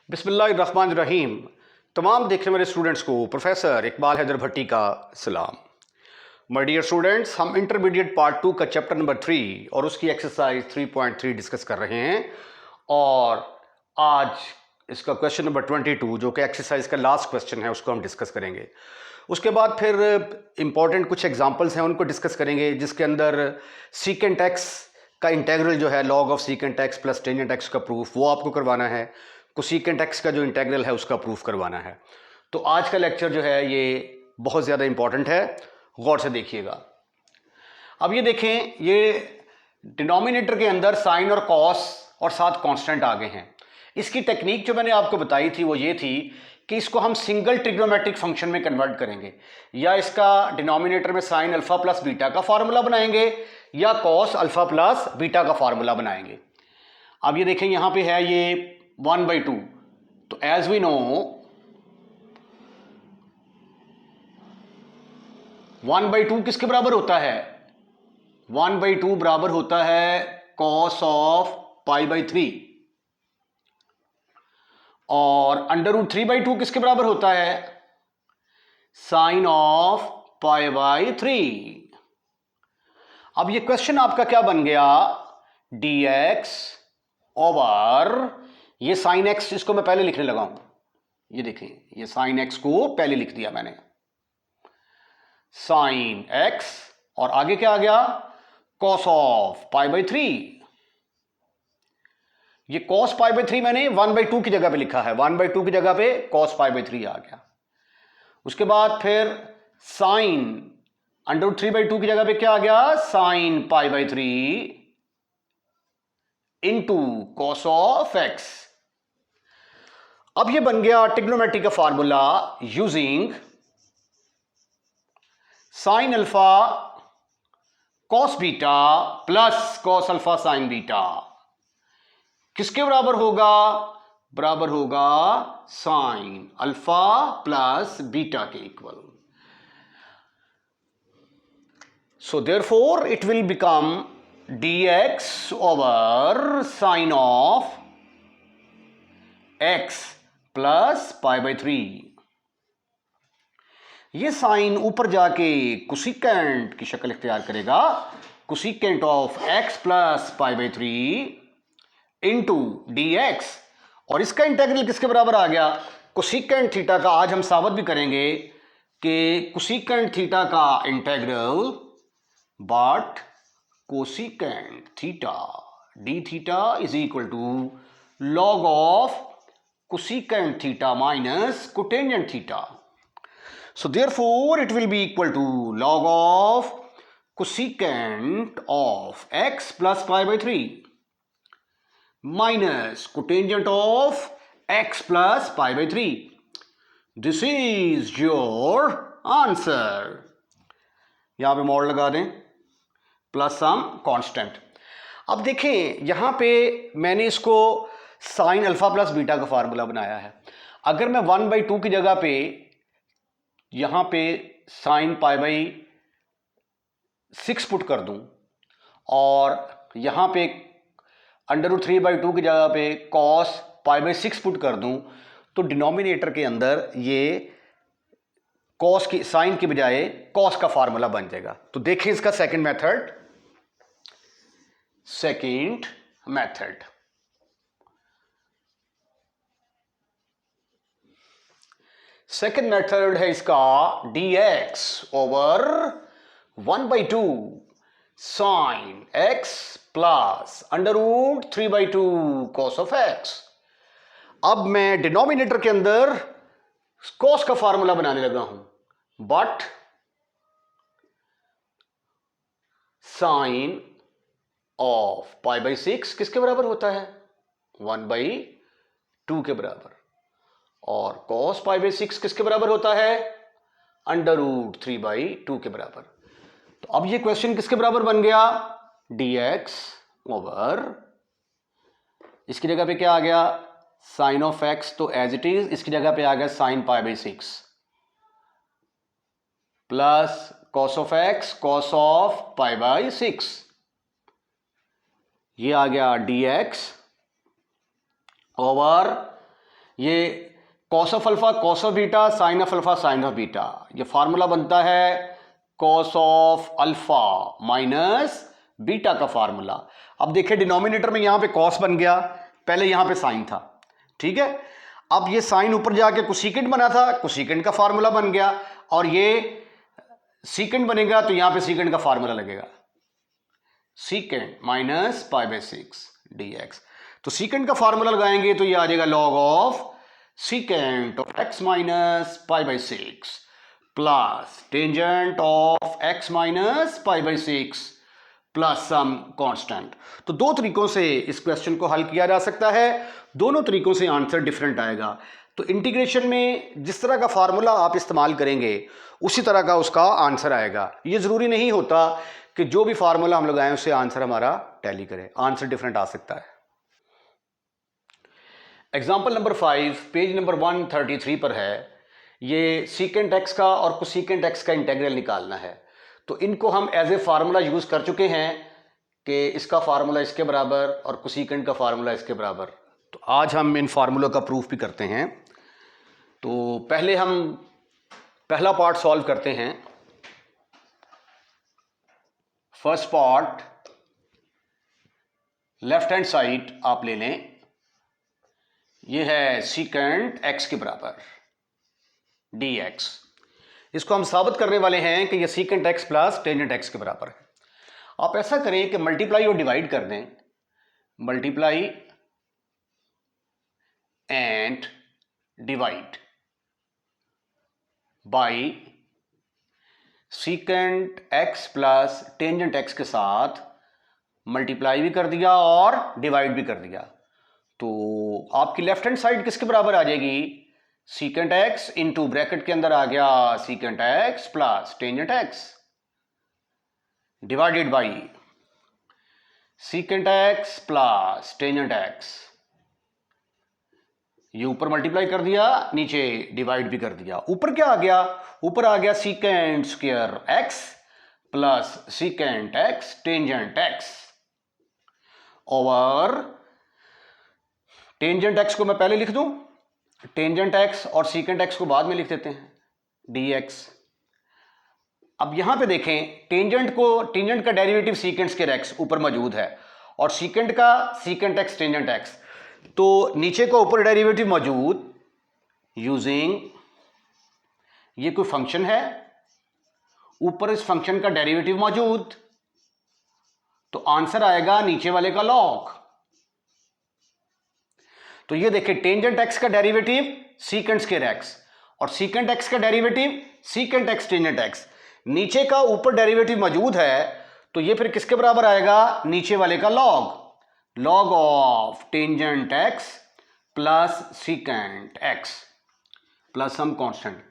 बिस्मिल्लाहिर्रहमानिर्रहीम। तमाम देखने वाले स्टूडेंट्स को प्रोफेसर इकबाल हैदर भट्टी का सलाम। माय डियर स्टूडेंट्स, हम इंटरमीडिएट पार्ट 2 का चैप्टर नंबर 3 और उसकी एक्सरसाइज 3.3 डिस्कस कर रहे हैं और आज इसका क्वेश्चन नंबर 22 जो कि एक्सरसाइज का लास्ट क्वेश्चन है उसको हम डिस्कस करेंगे। उसके बाद फिर इंपॉर्टेंट कुछ एग्जांपल्स हैं उनको डिस्कस करेंगे, जिसके अंदर सीकेंट एक्स का इंटेग्रल जो है log of secant x plus tangent x का प्रूफ वो आपको करवाना है, कोसीकेंट एक्स का जो इंटेग्रल है उसका प्रूफ करवाना है। तो आज का लेक्चर जो है ये बहुत ज़्यादा इंपॉर्टेंट है, गौर से देखिएगा। अब ये देखें, ये डिनोमिनेटर के अंदर साइन और कॉस और साथ कांस्टेंट आ गए हैं। इसकी टेक्निक जो मैंने आपको बताई थी वो ये थी कि इसको हम सिंगल ट्रिग्नोमेट्रिक फंक्शन में कन्वर्ट करेंगे, या इसका डिनोमिनेटर में साइन अल्फा प्लस बीटा का फार्मूला बनाएंगे या कॉस अल्फा प्लस बीटा का फार्मूला बनाएंगे। अब ये देखें, यहां पे है ये 1/2, तो एज वी नो 1/2 किसके बराबर होता है? 1/2 बराबर होता है कॉस ऑफ π/3, और √3/2 किसके बराबर होता है? Sine of π/3। अब ये क्वेश्चन आपका क्या बन गया? dx ओवर ये साइन एक्स, इसको मैं पहले लिखने लगा हूं, ये देखें, ये साइन एक्स को पहले लिख दिया मैंने, साइन एक्स, और आगे क्या आ गया? Cos of π/3। ये कॉस π/3 मैंने 1/2 की जगह पे लिखा है, 1/2 की जगह पे कॉस π/3 आ गया। उसके बाद फिर साइन √3/2 की जगह पे क्या आ गया? Sine π/3 into cos of x. अब ये बन गया ट्रिग्नोमेट्री का formula using sine alpha cos beta plus cos alpha sine beta किसके बराबर होगा? बराबर होगा साइन अल्फा प्लस बीटा के equal. So therefore it will become dx over sine of x plus π/3। ये साइन ऊपर जाके कोसिकेंट की शक्ल इख्तियार करेगा, cosecant of x plus π/3 into dx, और इसका इंटेग्रल किसके बराबर आ गया? कोसिकेंट थीटा का। आज हम साबित भी करेंगे कि कोसिकेंट थीटा का integral but cosecant theta d theta is equal to log of cosecant theta minus cotangent theta. So therefore it will be equal to log of cosecant of x plus π/3 minus cotangent of x plus π/3. This is your answer. यहां पे मोड़ लगा दें, plus some constant. अब देखें, यहां पे मैंने इसको साइन अल्फा प्लस बीटा का फार्मूला बनाया है। अगर मैं 1/2 की जगह पे यहां पे साइन π/6 पुट कर दूं और यहां पे √3/2 की जगह पे कॉस π/6 पुट कर दूं, तो डिनोमिनेटर के अंदर ये कॉस की, साइन की बजाय कॉस का फार्मूला बन जाएगा। तो देखिए इसका सेकंड मेथड। सेकेंड मेथड है इसका dx over 1/2 sine x plus √3/2 cos of x। अब मैं डिनोमिनेटर के अंदर कॉस का फार्मूला बनाने लगा हूं, बट साइन ऑफ π/6 किसके बराबर होता है? 1/2 के बराबर, और cos π/6 किसके बराबर होता है? √3/2 के बराबर। तो अब ये क्वेश्चन किसके बराबर बन गया? dx ओवर, इसकी जगह पे क्या आ गया? साइन ऑफ x, तो एज इट इज, इसकी जगह पे आ गया sine π/6 plus cos of x cos of π/6। ये आ गया dx ओवर ये cos of alpha cos of beta, sine of alpha sine of beta, ये फार्मूला बनता है cos of alpha minus beta का फार्मूला। अब देखिए डिनोमिनेटर में यहां पे कॉस बन गया, पहले यहां पे साइन था, ठीक है। अब ये साइन ऊपर जाके कोसेकेंट बना था, कोसेकेंट का फार्मूला बन गया, और ये सीकेंट बनेगा तो यहां पे सीकेंट का फार्मूला लगेगा, secant minus pi by 6 dx। तो सीकेंट का फार्मूला लगाएंगे तो ये आ जाएगा log of secant of x minus pi by 6 plus tangent of x minus pi by 6 plus some constant. तो दो तरीकों से इस क्वेश्चन को हल किया जा सकता है, दोनों तरीकों से आंसर डिफरेंट आएगा। तो इंटीग्रेशन में जिस तरह का फार्मूला आप इस्तेमाल करेंगे उसी तरह का उसका आंसर आएगा। ये ज़रूरी नहीं होता कि जो भी फार्मूला हम लगाएं उससे आंसर हमारा टैली करे, आंसर डिफरेंट आ सकता है। एग्जाम्पल नंबर 5 पेज नंबर 133 पर है। ये सीकेंट एक्स का और कोसेकेंट एक्स का इंटेग्रल निकालना है। तो इनको हम एज ए फार्मूला यूज़ कर चुके हैं कि इसका फार्मूला इसके बराबर और कोसेकेंट का फार्मूला इसके बराबर। तो आज हम इन फार्मूलों का प्रूफ भी करते हैं। तो पहले हम पहला पार्ट सॉल्व करते हैं। First part left hand side आप ले लें, ये है सीकेंट एक्स के बराबर dx। इसको हम साबित करने वाले हैं कि ये secant x plus tangent x के बराबर है। आप ऐसा करें कि मल्टीप्लाई और डिवाइड कर दें, multiply and divide by secant x plus tangent x के साथ मल्टीप्लाई भी कर दिया और डिवाइड भी कर दिया। तो आपकी लेफ्ट हैंड साइड किसके बराबर आ जाएगी, सीकेंट एक्स इंटू ब्रैकेट के अंदर आ गया secant x plus tangent x divided by secant x plus tangent x. ये ऊपर मल्टीप्लाई कर दिया, नीचे डिवाइड भी कर दिया। ऊपर क्या आ गया, ऊपर आ गया secant square x plus secant x tangent x over tangent x को मैं पहले लिख दूं, टेंजेंट एक्स और सीकेंट एक्स को बाद में लिख देते हैं dx। अब यहां पे देखें टेंजेंट का डेरिवेटिव सीकेंट स्क्वायर एक्स ऊपर मौजूद है और सीकेंट का सीकेंट एक्स टेंजेंट एक्स, तो नीचे का ऊपर डेरिवेटिव मौजूद यूजिंग ये कोई फंक्शन है, ऊपर इस फंक्शन का डेरिवेटिव मौजूद, तो आंसर आएगा नीचे वाले का लॉग। तो ये देखिए टेंजेंट एक्स का डेरिवेटिव सीकेंट स्क्वायर एक्स और सीकेंट एक्स का derivative secant x tangent x, नीचे का ऊपर डेरिवेटिव मौजूद है, तो ये फिर किसके बराबर आएगा, नीचे वाले का log, log of tangent x plus secant x plus some constant.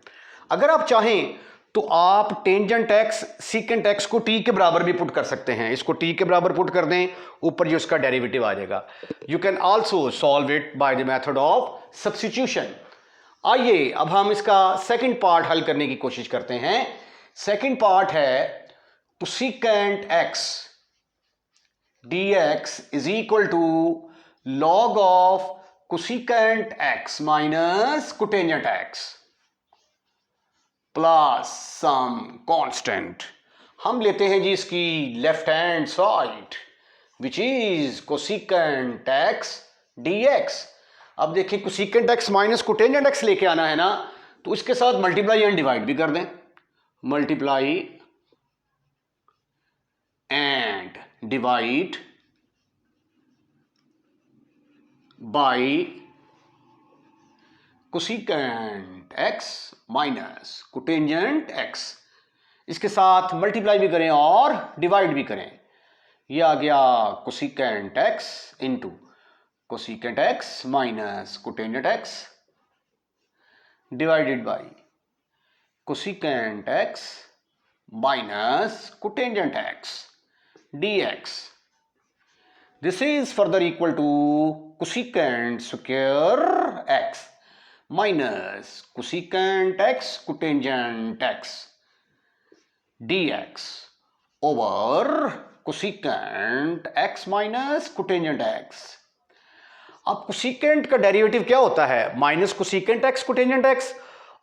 अगर आप चाहें तो आप टेंजेंट एक्स सीकेंट एक्स को टी के बराबर भी पुट कर सकते हैं। इसको टी के बराबर पुट कर दें, ऊपर जो उसका डेरिवेटिव आ जाएगा। You can also solve it by the method of substitution. आइए अब हम इसका सेकंड पार्ट हल करने की कोशिश करते हैं। सेकंड पार्ट है cosecant x dx is equal to log of cosecant x minus cotangent x plus some constant. हम लेते हैं जी इसकी left hand side which is cosecant x dx। अब देखिए cosecant x minus cotangent x लेके आना है ना, तो इसके साथ मल्टीप्लाई एंड डिवाइड भी कर दें, multiply and divide by cosecant x minus cotangent x, इसके साथ मल्टीप्लाई भी करें और डिवाइड भी करें। ये आ गया cosecant x into cosecant x minus cotangent x divided by cosecant x minus cotangent x dx। This is further equal to cosecant square x minus cosecant x cotangent x dx over cosecant x minus cotangent x। अब cosecant का derivative क्या होता है? Minus cosecant x cotangent x,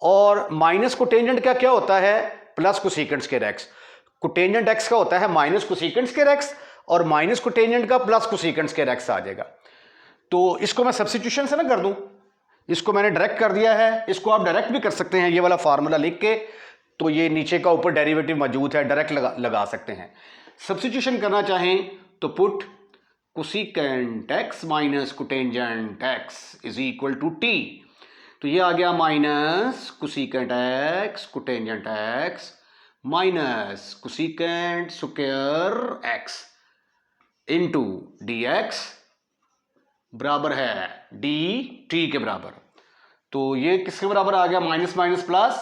और minus cotangent का क्या होता है? Plus cosecant square x. Cotangent x का होता है माइनस कोसेकेंट स्क्वायर एक्स, और माइनस कोटेंजेंट का प्लस कोसेकेंट स्क्वायर एक्स आ जाएगा। तो इसको मैं सब्स्टिट्यूशन से ना कर दूं, इसको मैंने डायरेक्ट कर दिया है, इसको आप डायरेक्ट भी कर सकते हैं, ये वाला फार्मूला लिख के। तो ये नीचे का ऊपर डेरिवेटिव मौजूद है, डायरेक्ट लगा सकते हैं। सब्स्टिट्यूशन करना चाहें तो put cosecant x minus cotangent x is equal to t. तो ये आ गया minus cosecant x cotangent x minus cosecant square x into d x बराबर है डी टी के बराबर। तो ये किसके बराबर आ गया? Minus minus plus,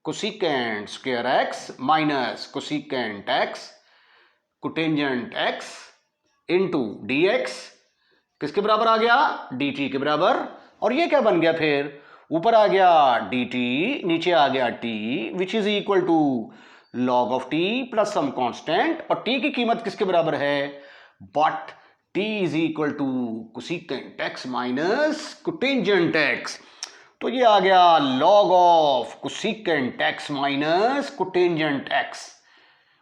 cosecant square x minus cosecant x cotangent x into d x किसके बराबर आ गया? डी टी के बराबर। और ये क्या बन गया फिर? ऊपर आ गया डी टी, नीचे आ गया t, which is equal to log of t plus some constant. और टी की कीमत किसके बराबर है? But t is equal to cosecant x minus cotangent x. तो ये आ गया log of cosecant x minus cotangent x.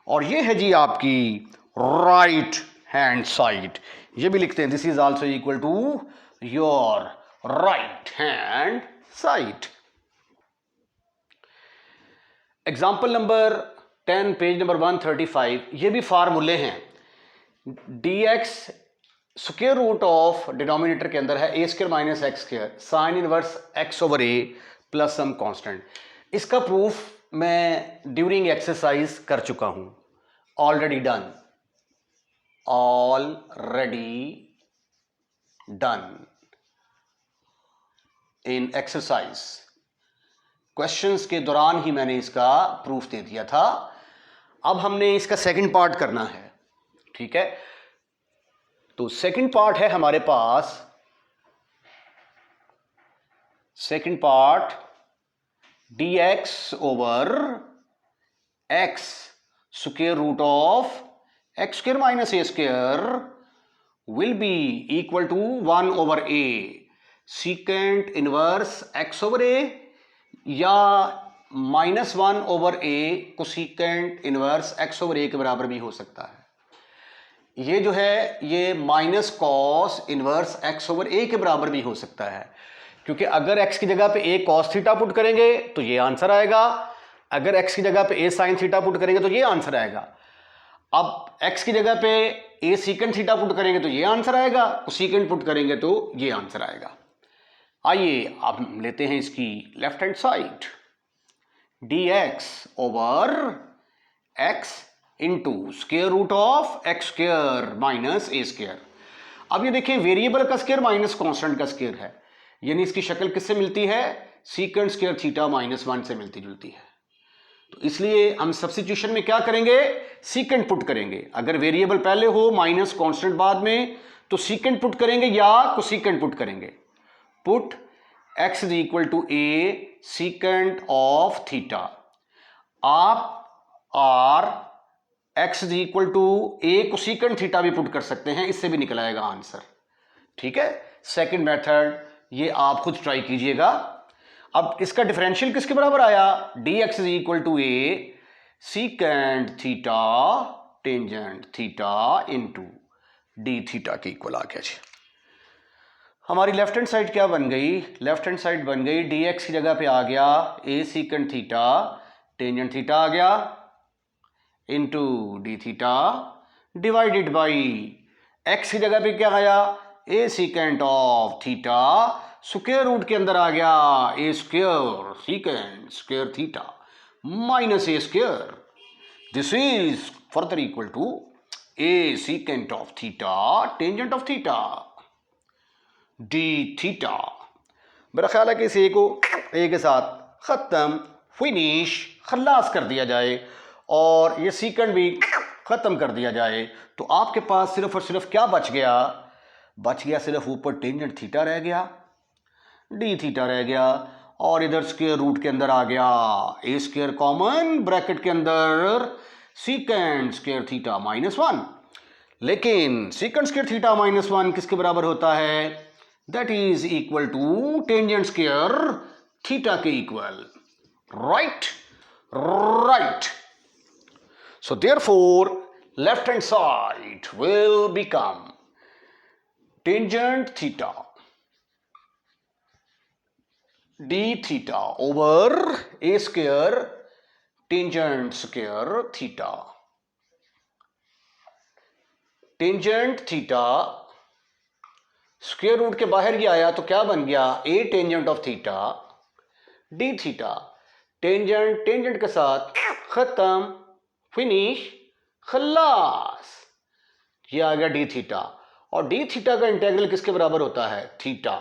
और ये है जी आपकी राइट हैंड साइड। ये भी लिखते हैं this is also equal to your right hand side. Example number 10 page number 135। ये भी फार्मूले हैं। dx square root of denominator के अंदर है a square minus x square sine inverse x over a plus some constant. इसका proof मैं during exercise कर चुका हूं, already done in exercise. Questions के दौरान ही मैंने इसका प्रूफ दे दिया था। अब हमने इसका सेकंड पार्ट करना है, ठीक है? तो सेकंड पार्ट है हमारे पास, second part dx over x square root of x square minus a square will be equal to 1 over a secant inverse x over a, या minus 1 over a cosecant inverse x over a के बराबर भी हो सकता है। ये जो है ये minus cos inverse x over a के बराबर भी हो सकता है, क्योंकि अगर एक्स की जगह पे ए कॉस थीटा पुट करेंगे तो ये आंसर आएगा, अगर एक्स की जगह पे ए साइन थीटा पुट करेंगे तो ये आंसर आएगा। अब एक्स की जगह पे ए सीकेंट थीटा पुट करेंगे तो ये आंसर आएगा, कोसेकेंट पुट करेंगे तो ये आंसर आएगा। आइए अब लेते हैं इसकी left hand side, dx over x into square root of x square minus a square. अब ये देखिए वेरिएबल का स्क्वायर माइनस कांस्टेंट का स्क्वायर है, यानी इसकी शक्ल किससे मिलती है? सीकेंट स्क्वायर थीटा माइनस 1 से मिलती जुलती है। तो इसलिए हम सब्स्टिट्यूशन में क्या करेंगे? सीकेंट पुट करेंगे। अगर वेरिएबल पहले हो माइनस कांस्टेंट बाद में तो सीकेंट पुट करेंगे या कोसेकेंट पुट करेंगे। Put x is equal to a secant of theta. आप or x is equal to a cosecant theta भी पुट कर सकते हैं, इससे भी निकल आएगा आंसर, ठीक है? सेकंड मेथड ये आप खुद ट्राई कीजिएगा। अब इसका डिफरेंशियल किसके बराबर आया? dx is equal to a secant theta tangent theta into d theta के इक्वल आ गया जी। हमारी लेफ्ट हैंड साइड क्या बन गई? लेफ्ट हैंड साइड बन गई dx की जगह पे आ गया a secant theta tangent theta आ गया into d theta divided by x की जगह पे क्या आया? A secant of theta square root के अंदर आ गया a square secant square theta minus a square. This is further equal to a secant of theta tangent of theta d theta. मेरा ख्याल है कि इस ए को ए के साथ ख़त्म, फिनिश, खल्लास कर दिया जाए और ये सीकेंट भी ख़त्म कर दिया जाए, तो आपके पास सिर्फ और सिर्फ क्या बच गया? बच गया सिर्फ ऊपर टेंजेंट थीटा रह गया, डी थीटा रह गया, और इधर स्क्वायर रूट के अंदर आ गया ए स्क्वायर कॉमन, ब्रैकेट के अंदर सीकेंट स्क्वायर थीटा माइनस 1। लेकिन सीकेंट स्क्वायर थीटा माइनस 1 किसके बराबर होता है? That is equal to tangent square theta के equal, right right. So therefore left hand side will become tangent theta d theta over a square tangent square theta. Tangent theta square root के बाहर ही आया तो क्या बन गया, a tangent of theta d theta. Tangent tangent के साथ खत्म, फिनिश, खल्लास. ये आ गया डी थीटा. और डी थीटा का इंटीग्रल किसके बराबर होता है, थीटा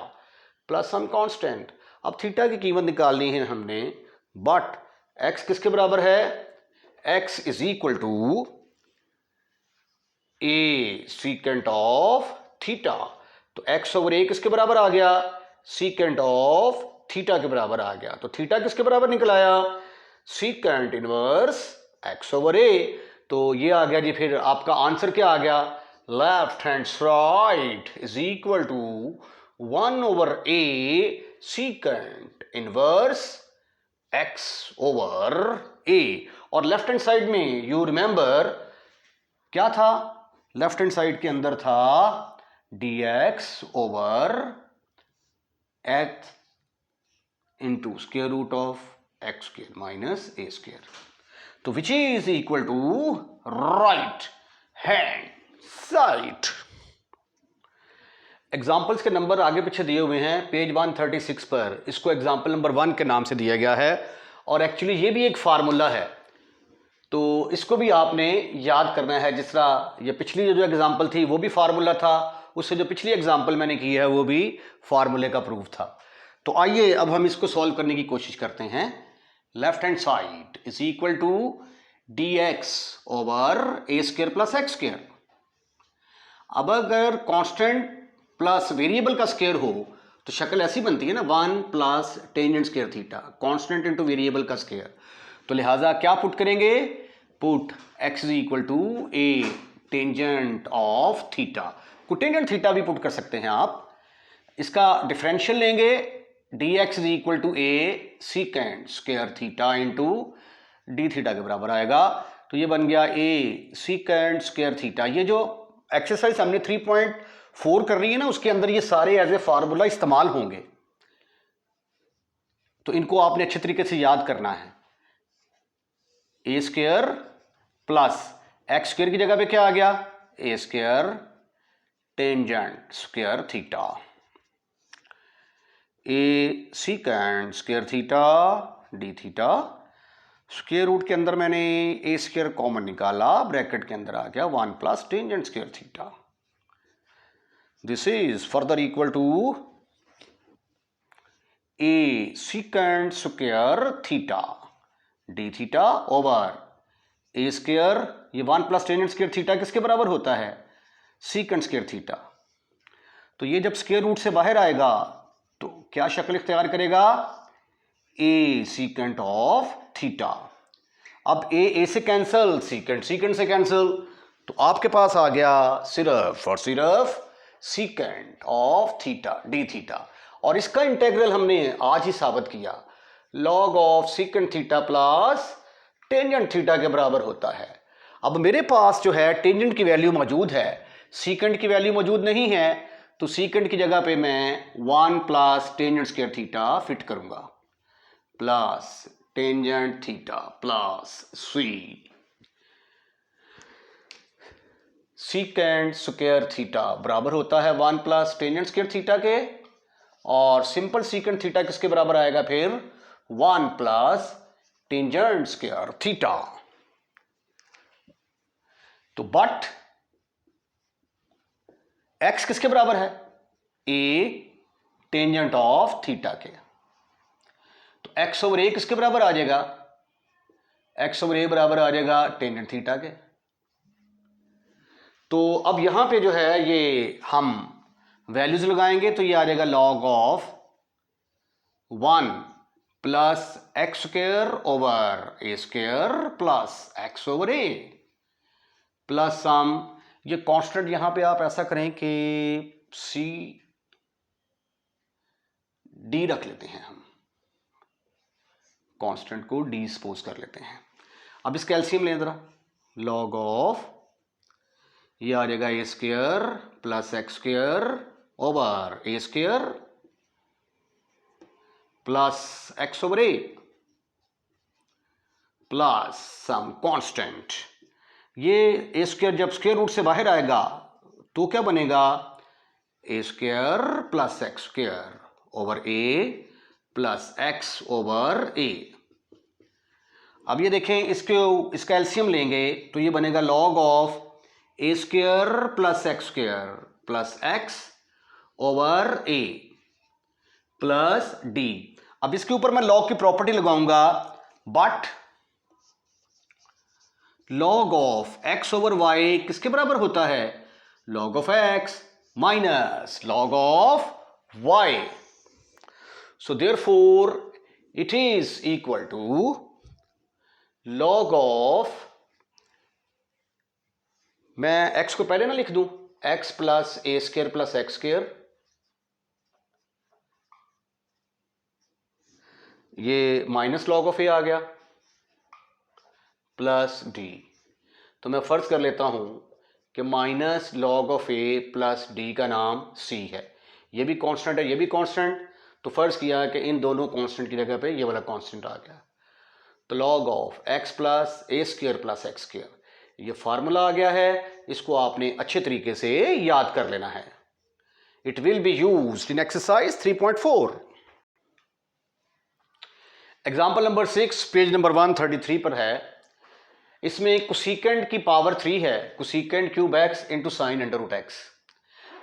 प्लस सम कांस्टेंट. अब थीटा की कीमत निकालनी है हमने, बट एक्स किसके बराबर है, x is equal to a secant of theta. तो एक्स ओवर ए किसके बराबर आ गया, सीकेंट ऑफ थीटा के बराबर आ गया. तो थीटा किसके बराबर निकलाया, सीकेंट इनवर्स एक्स ओवर ए. तो ये आ गया जी. फिर आपका आंसर क्या आ गया, left hand side is equal to 1 over a secant inverse x over a. और लेफ्ट हैंड साइड में यू रिमेंबर क्या था, लेफ्ट हैंड साइड के अंदर था dx over x into square root of x square minus a square. तो which is equal to right hand side. Examples के नंबर आगे पीछे दिए हुए हैं पेज 136 पर. इसको एग्जाम्पल नंबर 1 के नाम से दिया गया है. और एक्चुअली ये भी एक फार्मूला है, तो इसको भी आपने याद करना है. जिस तरह ये पिछली जो एग्जाम्पल थी वो भी फार्मूला था, उससे जो पिछली एग्जाम्पल मैंने की है वो भी फार्मूले का प्रूफ था. तो आइए अब हम इसको सॉल्व करने की कोशिश करते हैं. Left hand side is equal to d x over a square plus x square. अब अगर कांस्टेंट प्लस वेरिएबल का स्क्वायर हो तो शक्ल ऐसी बनती है ना, 1 plus tangent square theta, constant into variable का स्क्वायर. तो लिहाजा क्या पुट करेंगे, put x is equal to a tangent of theta. Cotangent theta भी पुट कर सकते हैं आप. इसका डिफरेंशियल लेंगे, dx is equal to a secant square theta into d theta के बराबर आएगा. तो ये बन गया ए सीकेंट स्क्वायर थीटा. ये जो एक्सरसाइज हमने 3.4 कर रही है ना, उसके अंदर ये सारे एज ए फार्मूला इस्तेमाल होंगे, तो इनको आपने अच्छे तरीके से याद करना है. A square plus x square की जगह पे क्या आ गया, a square tangent square theta, a secant square theta d theta. Square root के अंदर मैंने ए स्क्वायर कॉमन निकाला, ब्रैकेट के अंदर आ गया 1 plus tangent square theta. This is further equal to a secant square theta d theta over a square, ये 1 plus tangent square theta किसके बराबर होता है, सीकेंट स्क्वायर थीटा. तो ये जब स्क्वायर रूट से बाहर आएगा तो क्या शक्ल इख्तियार करेगा, ए सीकेंट ऑफ थीटा. अब ए से कैंसिल, सीकेंट सीकेंट से कैंसिल, तो आपके पास आ गया सिर्फ और सिर्फ secant of theta d theta. और इसका इंटीग्रल हमने आज ही साबित किया, log of secant theta plus tangent theta के बराबर होता है. अब मेरे पास जो है टेंजेंट की वैल्यू मौजूद है, सीकेंट की वैल्यू मौजूद नहीं है, तो सीकेंट की जगह पे मैं 1 plus tangent square theta fit करूंगा, plus tangent theta plus secant square theta बराबर होता है 1 प्लस टेंजेंट स्क्वायर थीटा के. और सिंपल सीकेंट थीटा किसके बराबर आएगा फिर, 1 प्लस टेंजेंट स्क्वायर थीटा. तो बट x किसके बराबर है, a टेंजेंट ऑफ थीटा के. तो x ओवर a किसके बराबर आ जाएगा, x ओवर a बराबर आ जाएगा टेंजेंट थीटा के. तो अब यहां पे जो है ये हम वैल्यूज लगाएंगे, तो ये आ जाएगा log of 1 plus x square over a square plus x over a plus some, ये कांस्टेंट यहां पे आप ऐसा करें कि सी डी रख लेते हैं हम, कांस्टेंट को डी सपोज कर लेते हैं। अब इसका एलसीएम लें जरा, लॉग ऑफ ये आ जाएगा a square plus x square over a square plus x over a plus some constant. ये ए स्क्वायर जब स्क्वायर रूट से बाहर आएगा तो क्या बनेगा, a square plus x square over a plus x over a. अब ये देखें इसका एलसीएम लेंगे तो ये बनेगा log of a square plus x square plus x over a plus d. अब इसके ऊपर मैं लॉग की प्रॉपर्टी लगाऊंगा, but log of x over y किसके बराबर होता है, log of x minus log of y. So therefore it is equal to log of, मैं x को पहले ना लिख दूं, x plus a square plus x square, ये माइनस लॉग ऑफ ए आ गया प्लस डी। तो मैं फर्ज कर लेता हूं कि minus log of A plus D का नाम c है, ये भी कांस्टेंट है, ये भी कांस्टेंट। तो फर्ज किया कि इन दोनों कांस्टेंट की जगह पे ये वाला कांस्टेंट आ गया। तो log of x plus a square plus x square, ये फार्मूला आ गया है, इसको आपने अच्छे तरीके से याद कर लेना है। It will be used in exercise 3.4। Example number 6 page number 133 पर है। इसमें कोसेकेंट की पावर 3 है, cosecant cube x into sine under root x.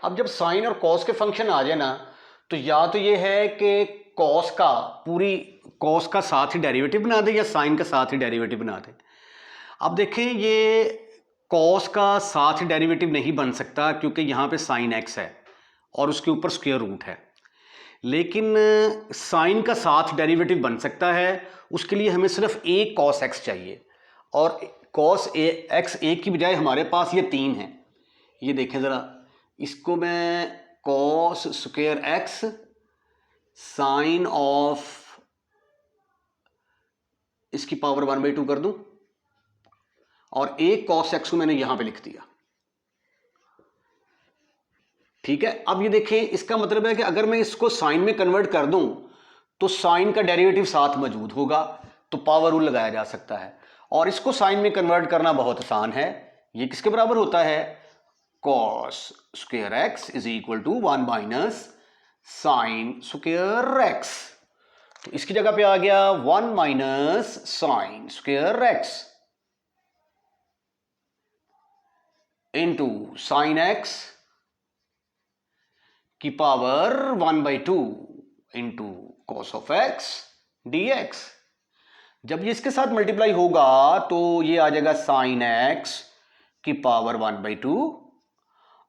अब जब साइन और कॉस के फंक्शन आ जाए ना, तो या तो ये है कि कॉस का साथ ही डेरिवेटिव बना दे या साइन का साथ ही डेरिवेटिव बना दे। अब देखें ये कॉस का साथ डेरिवेटिव नहीं बन सकता क्योंकि यहाँ पे साइन एक्स है और उसके ऊपर स्क्वायर रूट है, लेकिन साइन का साथ डेरिवेटिव बन सकता है। उसके लिए हमें सिर्फ एक कॉस एक्स चाहिए, और कॉस एक्स एक की बजाय हमारे पास ये 3 है। ये देखें ज़रा, इसको मैं cos square x sine of इसकी पावर 1/2 कर दूं, और एक कॉस एक्स को मैंने यहां पे लिख दिया। ठीक है, अब ये देखें, इसका मतलब है कि अगर मैं इसको साइन में कन्वर्ट कर दूं तो साइन का डेरिवेटिव साथ मौजूद होगा, तो पावर रूल लगाया जा सकता है। और इसको साइन में कन्वर्ट करना बहुत आसान है। ये किसके बराबर होता है, cos square x is equal to 1 minus sine square x. तो इसकी जगह पे आ गया 1 minus sine square x into sine x की power 1/2 into cos of x dx। जब ये इसके साथ मल्टीप्लाई होगा तो ये आ जाएगा साइन एक्स की पावर 1/2,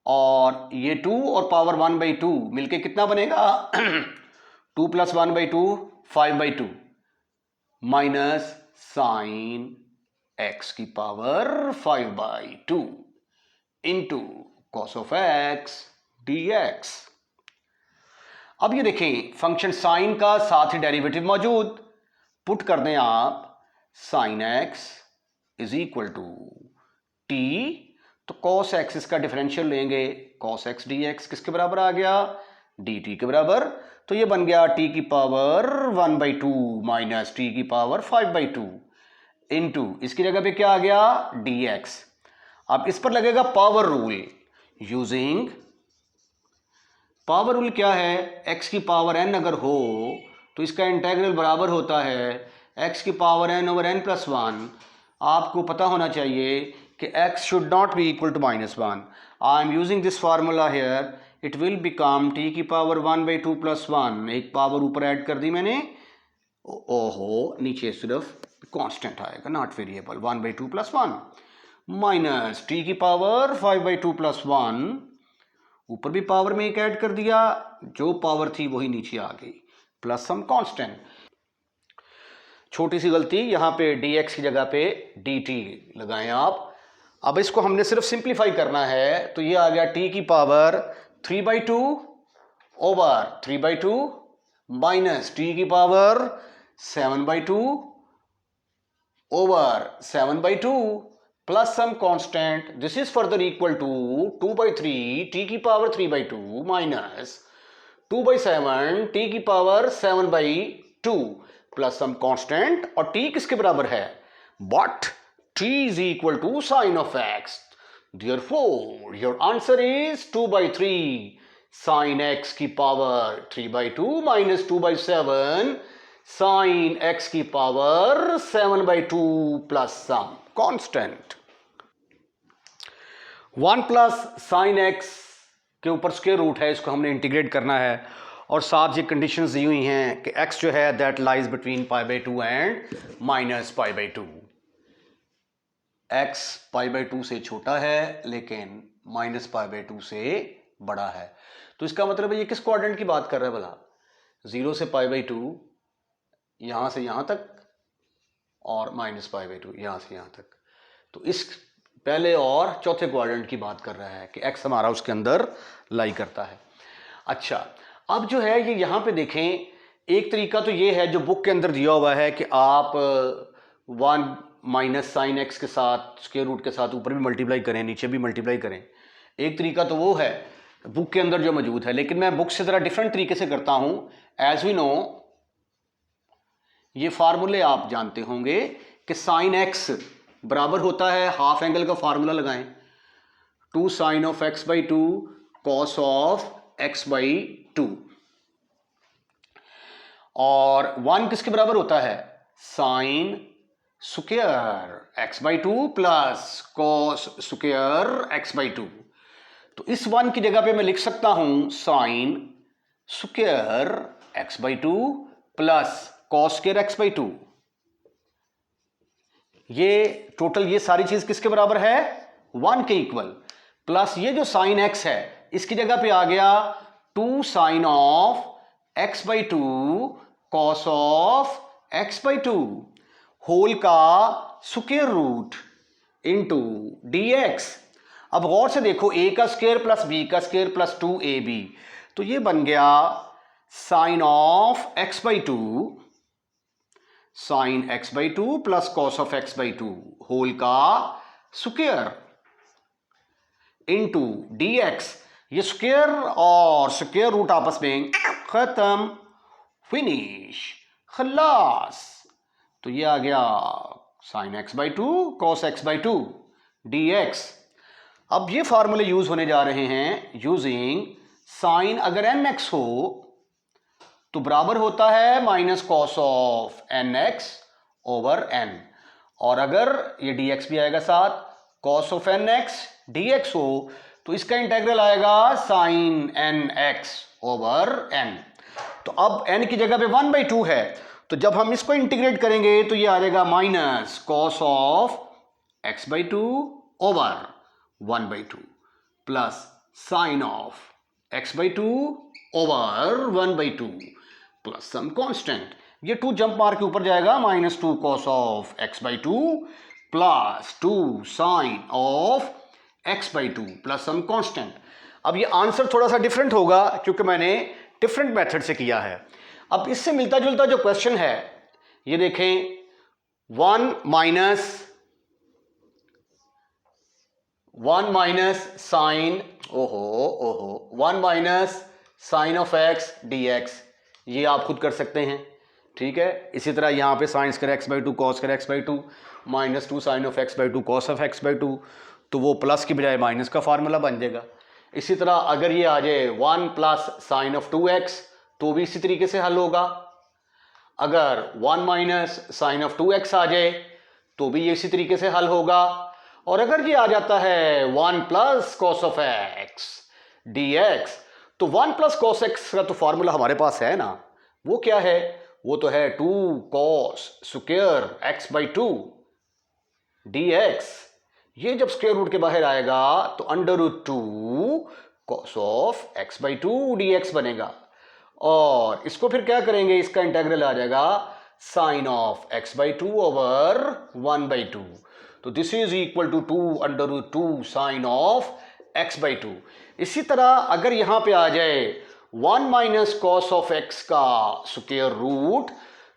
और ये 2 और पावर 1/2 मिलके कितना बनेगा 2 प्लस 1/2 5/2 माइनस साइन एक्स की power 5/2 into cos of x dx। अब ये देखें, फंक्शन साइन का साथ ही डेरिवेटिव मौजूद, पुट कर दें आप sine x is equal to t, तो कॉस एक्स इसका डिफरेंशियल लेंगे, कॉस एक्स dx किसके बराबर आ गया, dt के बराबर। तो ये बन गया t की पावर 1/2 माइनस t की पावर 5/2 इंटू इसकी जगह पे क्या आ गया dx। अब इस पर लगेगा power rule. Using power rule क्या है, x की पावर n अगर हो तो इसका इंटेग्रल बराबर होता है x की power n over n plus 1। आपको पता होना चाहिए कि x should not be equal to -1। I am using this formula here, it will become t की पावर 1/2 प्लस 1, एक पावर ऊपर ऐड कर दी मैंने, ओहो नीचे सिर्फ कांस्टेंट आएगा not variable, 1/2 plus 1 minus t की पावर 5/2 प्लस 1, ऊपर भी पावर में एक ऐड कर दिया, जो पावर थी वही नीचे आ गई, प्लस सम कांस्टेंट। छोटी सी गलती, यहाँ पे dx की जगह पे dt लगाएं आप। अब इसको हमने सिर्फ सिंप्लीफाई करना है, तो ये आ गया t की पावर 3/2 ओवर 3/2 माइनस टी की power 7/2 over 7/2 plus some constant. This is further equal to 2/3 t की पावर 3/2 minus 2/7 t की पावर 7/2 plus some constant. और t किसके बराबर है? But t is equal to sin of x. Therefore, your answer is 2/3 sin x की power 3/2 minus 2/7 sin x की power 7/2 plus some constant. 1 plus sine x के ऊपर square root है, इसको हमने इंटीग्रेट करना है और साथ ये कंडीशंस दी हुई हैं कि x जो है that lies between π/2 and minus π/2। x π/2 से छोटा है लेकिन माइनस π/2 से बड़ा है। तो इसका मतलब है ये किस क्वाड्रेंट की बात कर रहा है भला? 0 से π/2 यहां से यहां तक और माइनस π/2 यहां से यहां तक। तो इस पहले और चौथे क्वाड्रेंट की बात कर रहा है कि x हमारा उसके अंदर लाई करता है। अच्छा, अब जो है ये यहां पे देखें, एक तरीका तो ये है जो बुक के अंदर दिया हुआ है कि आप 1 माइनस साइन एक्स के साथ स्क्वायर रूट के साथ ऊपर भी मल्टीप्लाई करें, नीचे भी मल्टीप्लाई करें। एक तरीका तो वो है बुक के अंदर जो मौजूद है, लेकिन मैं बुक से ज़रा डिफरेंट तरीके से करता हूं। एज वी नो, ये फार्मूले आप जानते होंगे कि साइन एक्स बराबर होता है, हाफ एंगल का फार्मूला लगाएं, 2 sine of x/2 cos of x/2। और 1 किसके बराबर होता है? Sign square x/2 plus cos square x/2। तो इस 1 की जगह पे मैं लिख सकता हूं sign square x/2 plus cos square x/2। ये टोटल ये सारी चीज किसके बराबर है? 1 के इक्वल। प्लस ये जो साइन x है इसकी जगह पे आ गया 2 sine of x/2 cos of x/2 whole का स्क्वायर रूट इंटू dx। अब गौर से देखो, a का स्क्वायर प्लस b का स्क्वायर प्लस 2ab, तो ये बन गया sine of x/2 sine x/2 plus cos of x/2 whole का स्क्वायर इंटू dx। ये स्क्वायर और स्क्वायर रूट आपस में खत्म, फिनिश, खलास। तो ये आ गया sign x/2 cos x/2 dx। अब ये फार्मूले यूज होने जा रहे हैं यूजिंग साइन, अगर nx हो तो बराबर होता है minus cos of nx over n, और अगर ये dx भी आएगा साथ, कॉस ऑफ nx dx हो तो इसका इंटेग्रल आएगा साइन nx ओवर n। तो अब n की जगह पे 1/2 है, तो जब हम इसको इंटीग्रेट करेंगे तो ये आ जाएगा minus cos of x/2 over 1/2 plus sine of x/2 over 1/2 plus some constant. ये 2 जंप मार के ऊपर जाएगा, -2 cos of x/2 plus 2 sine of x/2 plus some constant. अब ये आंसर थोड़ा सा डिफरेंट होगा क्योंकि मैंने डिफरेंट मेथड से किया है। अब इससे मिलता जुलता जो क्वेश्चन है ये देखें, 1 minus sine 1 minus sine of x dx, ये आप खुद कर सकते हैं, ठीक है। इसी तरह यहाँ पे sine square x/2 cos square x/2 -2 sine of x/2 cos of x/2, तो वो प्लस की बजाय माइनस का फार्मूला बन जाएगा। इसी तरह अगर ये आ जाए 1 प्लस साइन ऑफ 2x तो भी इसी तरीके से हल होगा। अगर 1 माइनस साइन ऑफ 2x आ जाए तो भी ये इसी तरीके से हल होगा। और अगर ये आ जाता है 1 plus cos of x dx, तो 1 प्लस कॉस x का तो फॉर्मूला हमारे पास है ना, वो क्या है? वो तो है 2 कॉस स्क्वायर x/2 dx। ये जब स्क्वायर रूट के बाहर आएगा तो √2 कॉस ऑफ x/2 dx बनेगा, और इसको फिर क्या करेंगे, इसका इंटेग्रल आ जाएगा साइन ऑफ x/2 ओवर 1/2। तो this is equal to 2 √2 sine of x/2। इसी तरह अगर यहां पे आ जाए 1 माइनस कॉस ऑफ एक्स का स्क्वायर रूट,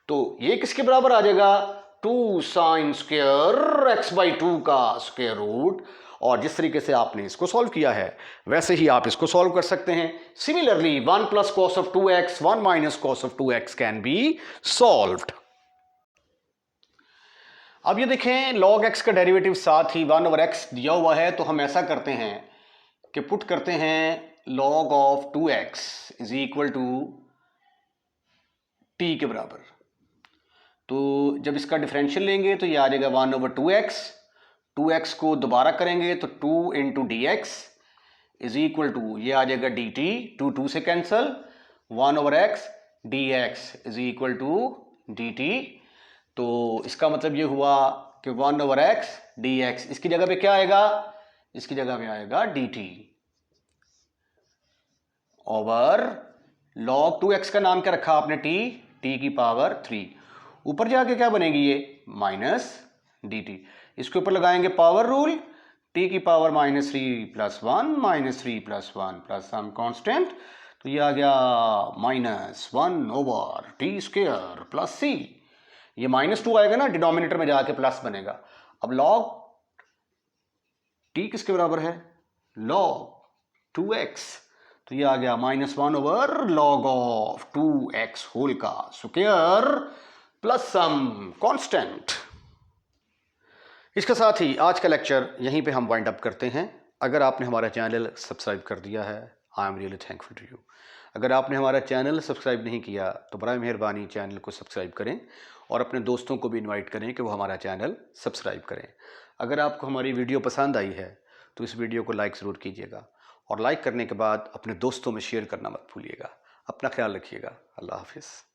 तो ये किसके बराबर आ जाएगा 2 साइन स्क्वायर एक्स बाई 2 का स्क्वायर रूट। और जिस तरीके से आपने इसको सॉल्व किया है वैसे ही आप इसको सॉल्व कर सकते हैं। Similarly 1 plus cos of 2x 1 minus cos of 2x can be solved. अब ये देखें log x का डेरिवेटिव साथ ही 1/x दिया हुआ है, तो हम ऐसा करते हैं कि पुट करते हैं log of 2x is equal to t के बराबर। तो जब इसका डिफरेंशियल लेंगे तो ये आ जाएगा 1/2x, 2x को दोबारा करेंगे तो 2 into d x is equal to ये आ जाएगा डी टी, 2 से cancel, 1/x d x is equal to d t. तो इसका मतलब ये हुआ कि 1/x डी एक्स, इसकी जगह पे क्या आएगा, इसकी जगह पे आएगा D T over log 2x का नाम क्या रखा आपने t की पावर 3, ऊपर जाके क्या बनेगी ये माइनस डी टी, इसके ऊपर लगाएंगे पावर रूल, t की power -3 plus 1 -3 plus 1 plus some constant, तो ये आ गया -1 over t square plus c। ये -2 आएगा ना डिनोमिनेटर में जाके प्लस बनेगा। अब log t किसके बराबर है log 2x, तो ये आ गया -1 over log of 2x whole का स्क्वायर प्लस सम कांस्टेंट। इसके साथ ही आज का लेक्चर यहीं पे हम वाइंड अप करते हैं। अगर आपने हमारा चैनल सब्सक्राइब कर दिया है, I am really thankful to you. अगर आपने हमारा चैनल सब्सक्राइब नहीं किया तो बड़ा मेहरबानी चैनल को सब्सक्राइब करें और अपने दोस्तों को भी इनवाइट करें कि वो हमारा चैनल सब्सक्राइब करें। अगर आपको हमारी वीडियो पसंद आई है तो इस वीडियो को लाइक ज़रूर कीजिएगा और लाइक करने के बाद अपने दोस्तों में शेयर करना मत भूलिएगा। अपना ख्याल रखिएगा। अल्लाह हाफिज़।